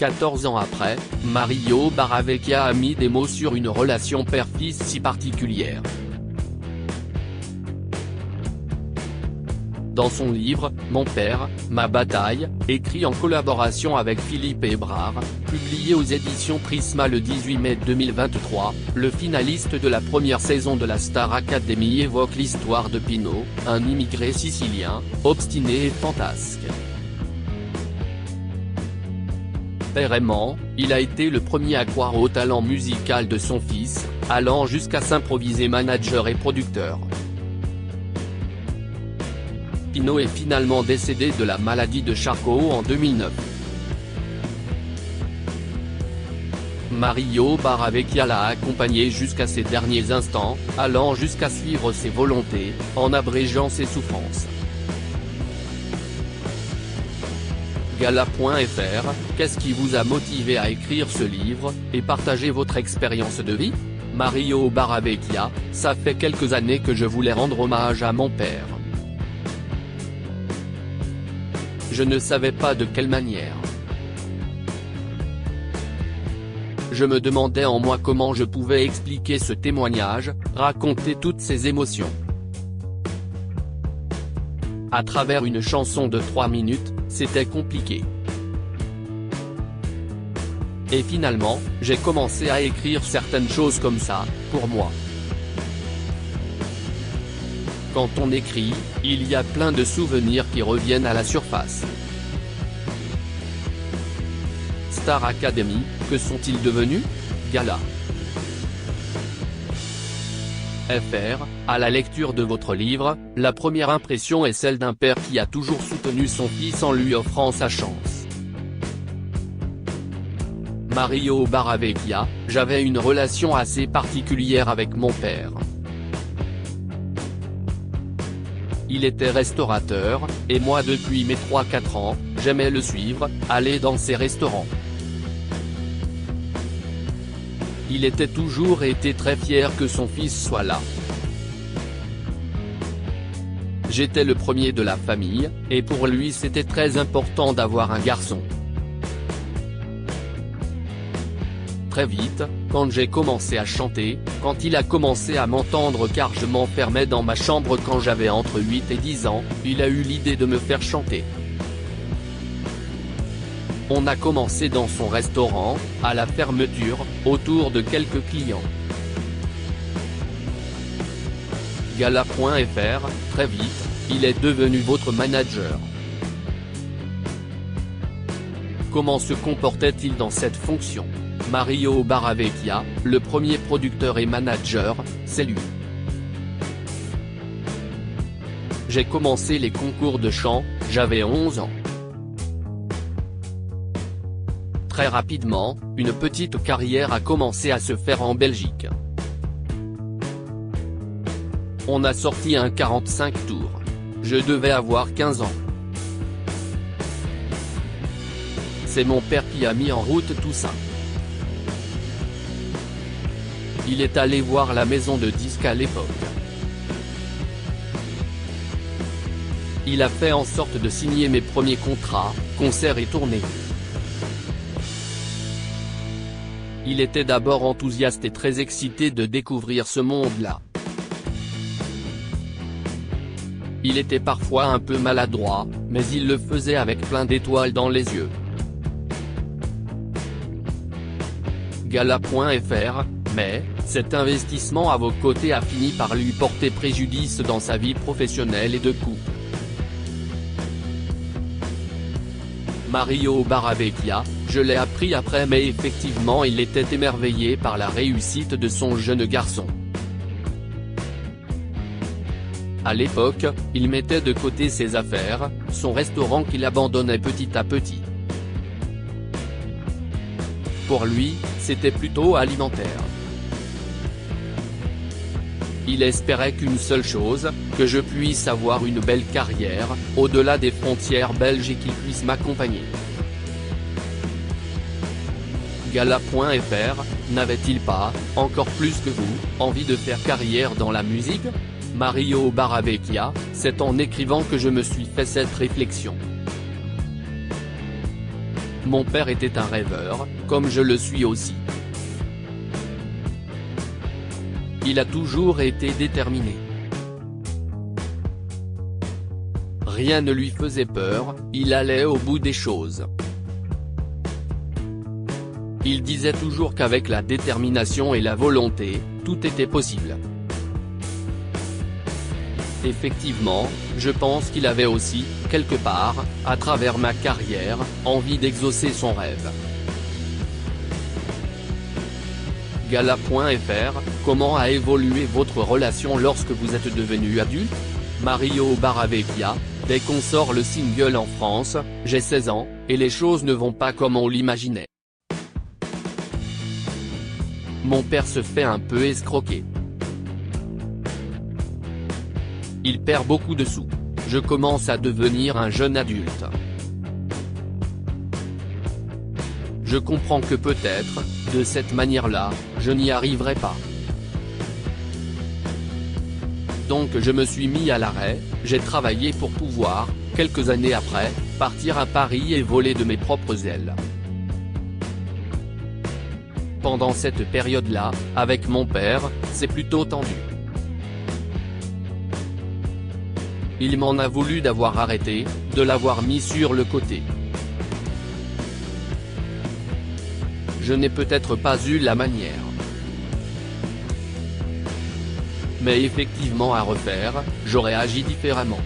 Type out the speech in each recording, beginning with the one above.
14 ans après, Mario Barravecchia a mis des mots sur une relation père-fils si particulière. Dans son livre « Mon père, ma bataille », écrit en collaboration avec Philippe Hébrard, publié aux éditions Prisma le 18 mai 2023, le finaliste de la première saison de la Star Academy évoque l'histoire de Pino, un immigré sicilien, obstiné et fantasque. Père aimant, il a été le premier à croire au talent musical de son fils, allant jusqu'à s'improviser manager et producteur. Pino est finalement décédé de la maladie de Charcot en 2009. Mario Barravecchia l'a accompagné jusqu'à ses derniers instants, allant jusqu'à suivre ses volontés, en abrégeant ses souffrances. Gala.fr, qu'est-ce qui vous a motivé à écrire ce livre, et partager votre expérience de vie? Mario Barravecchia, ça fait quelques années que je voulais rendre hommage à mon père. Je ne savais pas de quelle manière. Je me demandais en moi comment je pouvais expliquer ce témoignage, raconter toutes ces émotions. À travers une chanson de 3 minutes, c'était compliqué. Et finalement, j'ai commencé à écrire certaines choses comme ça, pour moi. Quand on écrit, il y a plein de souvenirs qui reviennent à la surface. Star Academy, que sont-ils devenus? Gala. FR, à la lecture de votre livre, la première impression est celle d'un père qui a toujours soutenu son fils en lui offrant sa chance. Mario Barravecchia, j'avais une relation assez particulière avec mon père. Il était restaurateur, et moi depuis mes 3-4 ans, j'aimais le suivre, aller dans ses restaurants. Il était toujours été très fier que son fils soit là. J'étais le premier de la famille, et pour lui c'était très important d'avoir un garçon. Très vite, quand j'ai commencé à chanter, quand il a commencé à m'entendre car je m'enfermais dans ma chambre quand j'avais entre 8 et 10 ans, il a eu l'idée de me faire chanter. On a commencé dans son restaurant, à la fermeture, autour de quelques clients. Gala.fr, très vite, il est devenu votre manager. Comment se comportait-il dans cette fonction? Mario Barravecchia, le premier producteur et manager, c'est lui. J'ai commencé les concours de chant, j'avais 11 ans. Très rapidement, une petite carrière a commencé à se faire en Belgique. On a sorti un 45 tours. Je devais avoir 15 ans. C'est mon père qui a mis en route tout ça. Il est allé voir la maison de disques à l'époque. Il a fait en sorte de signer mes premiers contrats, concerts et tournées. Il était d'abord enthousiaste et très excité de découvrir ce monde-là. Il était parfois un peu maladroit, mais il le faisait avec plein d'étoiles dans les yeux. Gala.fr, mais, cet investissement à vos côtés a fini par lui porter préjudice dans sa vie professionnelle et de couple. Mario Barravecchia, je l'ai appris après mais effectivement il était émerveillé par la réussite de son jeune garçon. À l'époque, il mettait de côté ses affaires, son restaurant qu'il abandonnait petit à petit. Pour lui, c'était plutôt alimentaire. Il espérait qu'une seule chose, que je puisse avoir une belle carrière, au-delà des frontières belges et qu'il puisse m'accompagner. Gala.fr, n'avait-il pas, encore plus que vous, envie de faire carrière dans la musique? Mario Barravecchia, c'est en écrivant que je me suis fait cette réflexion. Mon père était un rêveur, comme je le suis aussi. Il a toujours été déterminé. Rien ne lui faisait peur, il allait au bout des choses. Il disait toujours qu'avec la détermination et la volonté, tout était possible. Effectivement, je pense qu'il avait aussi, quelque part, à travers ma carrière, envie d'exaucer son rêve. Gala.fr, comment a évolué votre relation lorsque vous êtes devenu adulte? Mario Barravecchia, dès qu'on sort le single en France, j'ai 16 ans, et les choses ne vont pas comme on l'imaginait. Mon père se fait un peu escroquer. Il perd beaucoup de sous. Je commence à devenir un jeune adulte. Je comprends que peut-être, de cette manière-là, je n'y arriverai pas. Donc je me suis mis à l'arrêt, j'ai travaillé pour pouvoir, quelques années après, partir à Paris et voler de mes propres ailes. Pendant cette période-là, avec mon père, c'est plutôt tendu. Il m'en a voulu d'avoir arrêté, de l'avoir mis sur le côté. Je n'ai peut-être pas eu la manière. Mais effectivement à refaire, j'aurais agi différemment.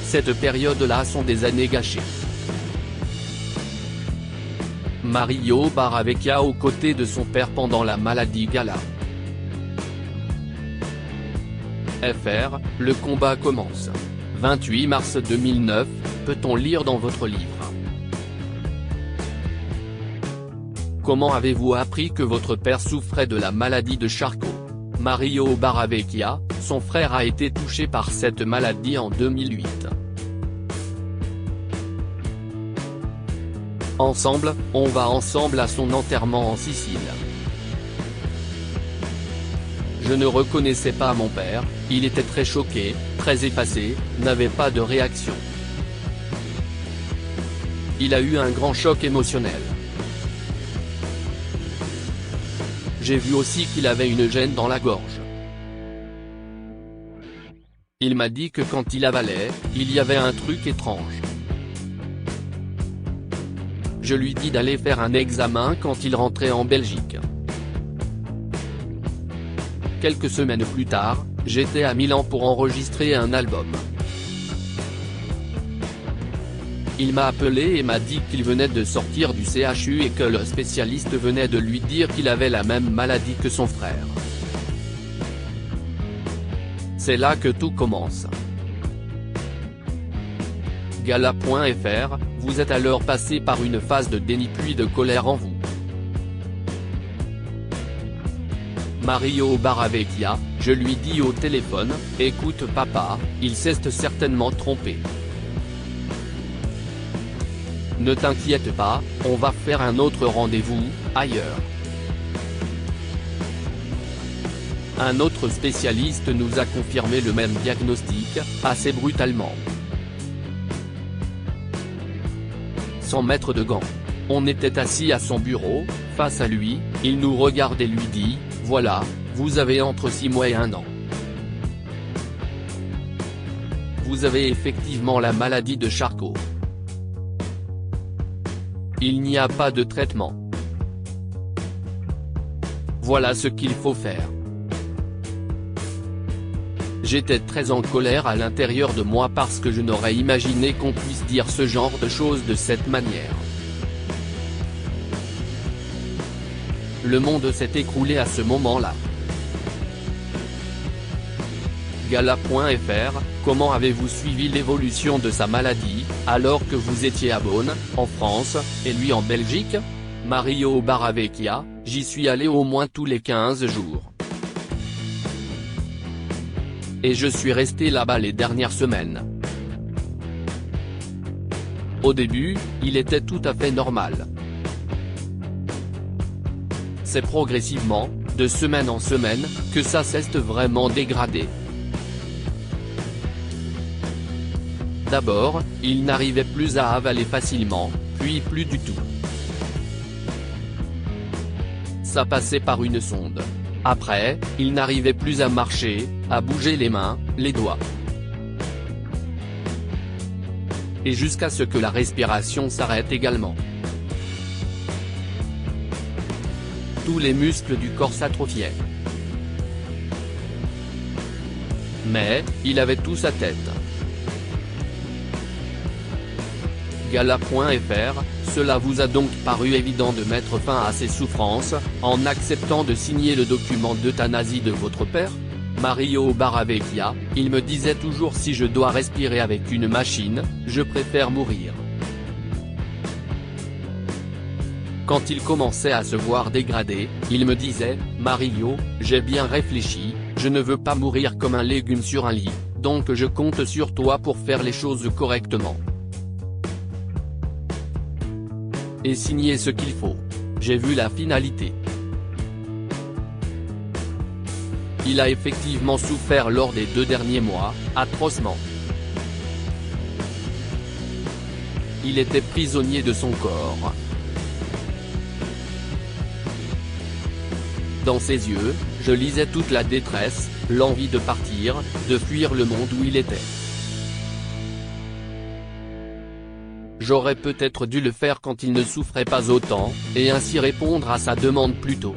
Cette période-là sont des années gâchées. Mario Barravecchia aux côtés de son père pendant la maladie Gala. FR, le combat commence. 28 mars 2009, peut-on lire dans votre livre. Comment avez-vous appris que votre père souffrait de la maladie de Charcot? Mario Barravecchia, son frère a été touché par cette maladie en 2008. Ensemble, on va ensemble à son enterrement en Sicile. Je ne reconnaissais pas mon père, il était très choqué, très effacé, n'avait pas de réaction. Il a eu un grand choc émotionnel. J'ai vu aussi qu'il avait une gêne dans la gorge. Il m'a dit que quand il avalait, il y avait un truc étrange. Je lui dis d'aller faire un examen quand il rentrait en Belgique. Quelques semaines plus tard, j'étais à Milan pour enregistrer un album. Il m'a appelé et m'a dit qu'il venait de sortir du CHU et que le spécialiste venait de lui dire qu'il avait la même maladie que son frère. C'est là que tout commence. Gala.fr, vous êtes alors passé par une phase de déni puis de colère en vous. Mario Barravecchia, je lui dis au téléphone, écoute papa, il s'est certainement trompé. Ne t'inquiète pas, on va faire un autre rendez-vous, ailleurs. Un autre spécialiste nous a confirmé le même diagnostic, assez brutalement. Sans mettre de gants. On était assis à son bureau, face à lui, il nous regarde et lui dit, voilà, vous avez entre 6 mois et 1 an. Vous avez effectivement la maladie de Charcot. Il n'y a pas de traitement. Voilà ce qu'il faut faire. J'étais très en colère à l'intérieur de moi parce que je n'aurais imaginé qu'on puisse dire ce genre de choses de cette manière. Le monde s'est écroulé à ce moment-là. Gala.fr, comment avez-vous suivi l'évolution de sa maladie, alors que vous étiez à Beaune, en France, et lui en Belgique? Mario Barravecchia, j'y suis allé au moins tous les 15 jours. Et je suis resté là-bas les dernières semaines. Au début, il était tout à fait normal. C'est progressivement, de semaine en semaine, que ça s'est vraiment dégradé. D'abord, il n'arrivait plus à avaler facilement, puis plus du tout. Ça passait par une sonde. Après, il n'arrivait plus à marcher, à bouger les mains, les doigts. Et jusqu'à ce que la respiration s'arrête également. Tous les muscles du corps s'atrophiaient. Mais, il avait tout sa tête. Gala.fr, cela vous a donc paru évident de mettre fin à ces souffrances, en acceptant de signer le document d'euthanasie de votre père? Mario Barravecchia, il me disait toujours si je dois respirer avec une machine, je préfère mourir. Quand il commençait à se voir dégradé, il me disait, Mario, j'ai bien réfléchi, je ne veux pas mourir comme un légume sur un lit, donc je compte sur toi pour faire les choses correctement. Et signer ce qu'il faut. J'ai vu la finalité. Il a effectivement souffert lors des 2 derniers mois, atrocement. Il était prisonnier de son corps. Dans ses yeux, je lisais toute la détresse, l'envie de partir, de fuir le monde où il était. J'aurais peut-être dû le faire quand il ne souffrait pas autant, et ainsi répondre à sa demande plus tôt.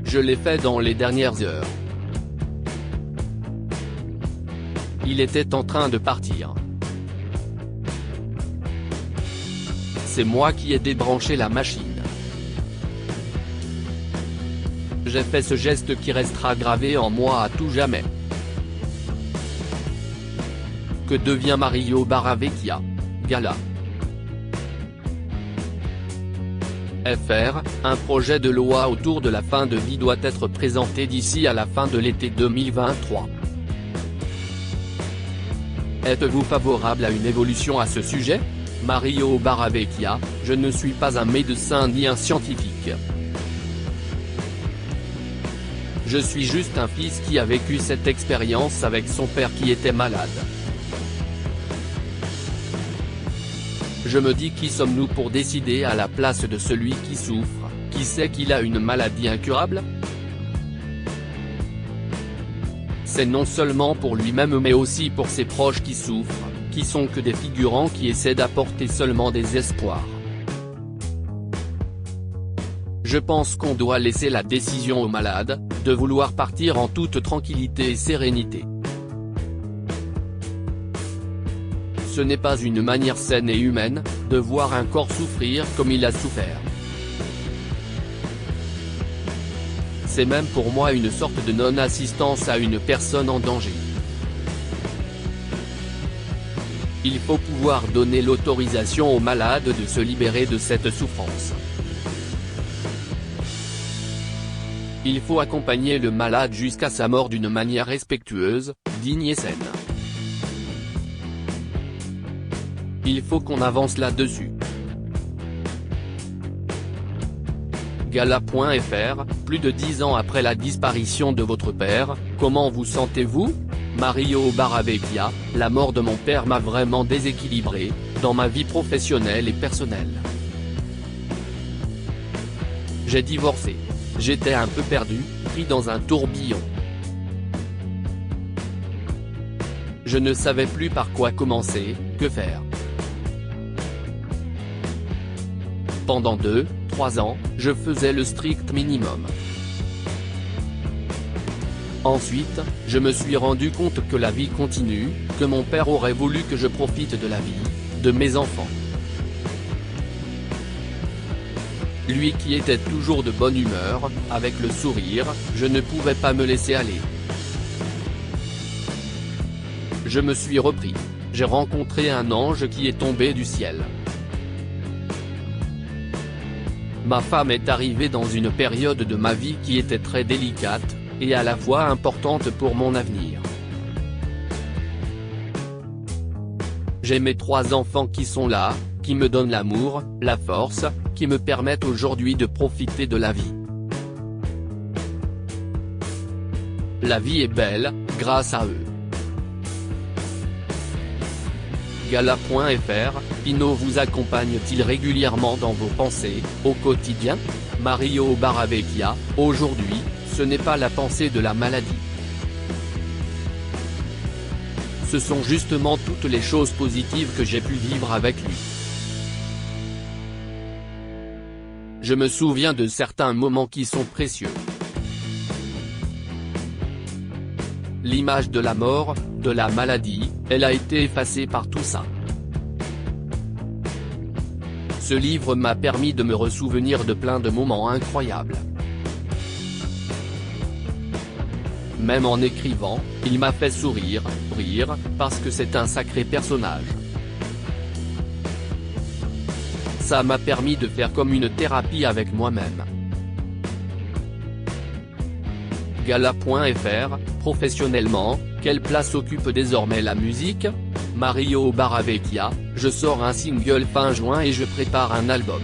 Je l'ai fait dans les dernières heures. Il était en train de partir. C'est moi qui ai débranché la machine. J'ai fait ce geste qui restera gravé en moi à tout jamais. Que devient Mario Barravecchia? Gala. FR, un projet de loi autour de la fin de vie doit être présenté d'ici à la fin de l'été 2023. Êtes-vous favorable à une évolution à ce sujet? Mario Barravecchia, je ne suis pas un médecin ni un scientifique. Je suis juste un fils qui a vécu cette expérience avec son père qui était malade. Je me dis qui sommes-nous pour décider à la place de celui qui souffre, qui sait qu'il a une maladie incurable? C'est non seulement pour lui-même mais aussi pour ses proches qui souffrent, qui sont que des figurants qui essaient d'apporter seulement des espoirs. Je pense qu'on doit laisser la décision aux malades, de vouloir partir en toute tranquillité et sérénité. Ce n'est pas une manière saine et humaine, de voir un corps souffrir comme il a souffert. C'est même pour moi une sorte de non-assistance à une personne en danger. Il faut pouvoir donner l'autorisation aux malades de se libérer de cette souffrance. Il faut accompagner le malade jusqu'à sa mort d'une manière respectueuse, digne et saine. Il faut qu'on avance là-dessus. Gala.fr, plus de 10 ans après la disparition de votre père, comment vous sentez-vous? Mario Barravecchia, la mort de mon père m'a vraiment déséquilibré, dans ma vie professionnelle et personnelle. J'ai divorcé. J'étais un peu perdu, pris dans un tourbillon. Je ne savais plus par quoi commencer, que faire. Pendant 2-3 ans, je faisais le strict minimum. Ensuite, je me suis rendu compte que la vie continue, que mon père aurait voulu que je profite de la vie, de mes enfants. Lui qui était toujours de bonne humeur, avec le sourire, je ne pouvais pas me laisser aller. Je me suis repris. J'ai rencontré un ange qui est tombé du ciel. Ma femme est arrivée dans une période de ma vie qui était très délicate, et à la fois importante pour mon avenir. J'ai mes 3 enfants qui sont là, qui me donnent l'amour, la force, qui me permettent aujourd'hui de profiter de la vie. La vie est belle, grâce à eux. Gala.fr, Pinot vous accompagne-t-il régulièrement dans vos pensées, au quotidien? Mario Barravecchia, aujourd'hui, ce n'est pas la pensée de la maladie. Ce sont justement toutes les choses positives que j'ai pu vivre avec lui. Je me souviens de certains moments qui sont précieux. L'image de la mort, de la maladie, elle a été effacée par tout ça. Ce livre m'a permis de me ressouvenir de plein de moments incroyables. Même en écrivant, il m'a fait sourire, rire, parce que c'est un sacré personnage. Ça m'a permis de faire comme une thérapie avec moi-même. Gala.fr, professionnellement, quelle place occupe désormais la musique? Mario Barravecchia, je sors un single fin juin et je prépare un album.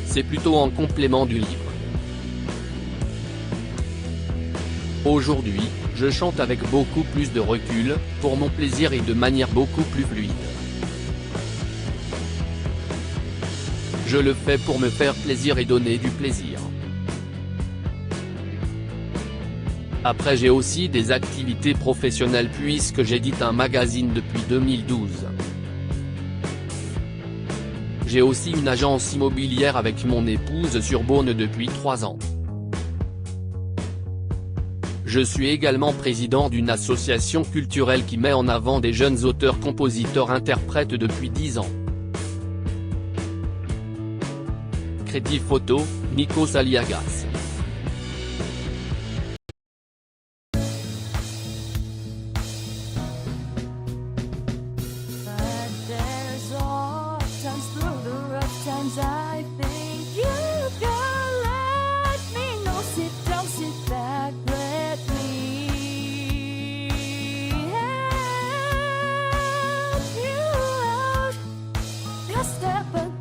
C'est plutôt en complément du livre. Aujourd'hui, je chante avec beaucoup plus de recul, pour mon plaisir et de manière beaucoup plus fluide. Je le fais pour me faire plaisir et donner du plaisir. Après j'ai aussi des activités professionnelles puisque j'édite un magazine depuis 2012. J'ai aussi une agence immobilière avec mon épouse sur Beaune depuis 3 ans. Je suis également président d'une association culturelle qui met en avant des jeunes auteurs-compositeurs-interprètes depuis 10 ans. Crédit photo, Nikos Aliagas. I think you can let me know. Sit down, sit back, let me help you out. Just step back.